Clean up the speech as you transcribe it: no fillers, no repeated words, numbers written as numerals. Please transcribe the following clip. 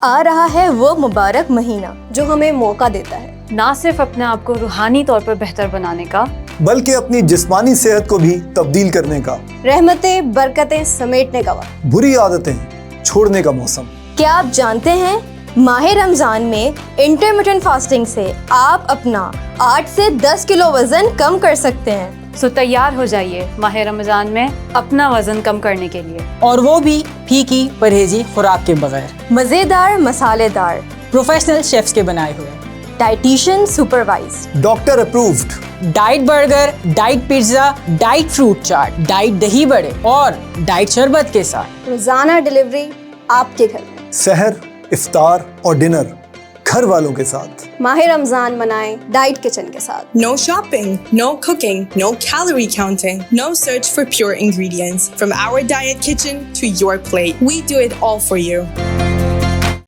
آ رہا ہے وہ مبارک مہینہ جو ہمیں موقع دیتا ہے نہ صرف اپنے آپ کو روحانی طور پر بہتر بنانے کا بلکہ اپنی جسمانی صحت کو بھی تبدیل کرنے کا، رحمتیں برکتیں سمیٹنے کا وقت، بری عادتیں چھوڑنے کا موسم۔ کیا آپ جانتے ہیں ماہ رمضان میں انٹرمیٹنٹ فاسٹنگ سے آپ اپنا 8 سے 10 کلو وزن کم کر سکتے ہیں۔ سو تیار ہو جائیے ماہ رمضان میں اپنا وزن کم کرنے کے لیے، اور وہ بھی پھیکی پرہیزی خوراک کے بغیر، مزیدار مسالے دار، پروفیشنل شیفز کے بنائے ہوئے، dietitian supervised, doctor approved, diet burger, diet pizza, diet fruit chaat, diet دہی بڑے اور ڈائٹ شربت کے ساتھ روزانہ ڈیلیوری آپ کے گھر میں۔ سحر، افطار اور ڈنر گھر والوں کے ساتھ۔ ماہ رمضان منائیں ڈائٹ کچن کے ساتھ۔ No shopping, no cooking, no calorie counting, no search for pure ingredients. From our diet kitchen to your plate, we do it all for you.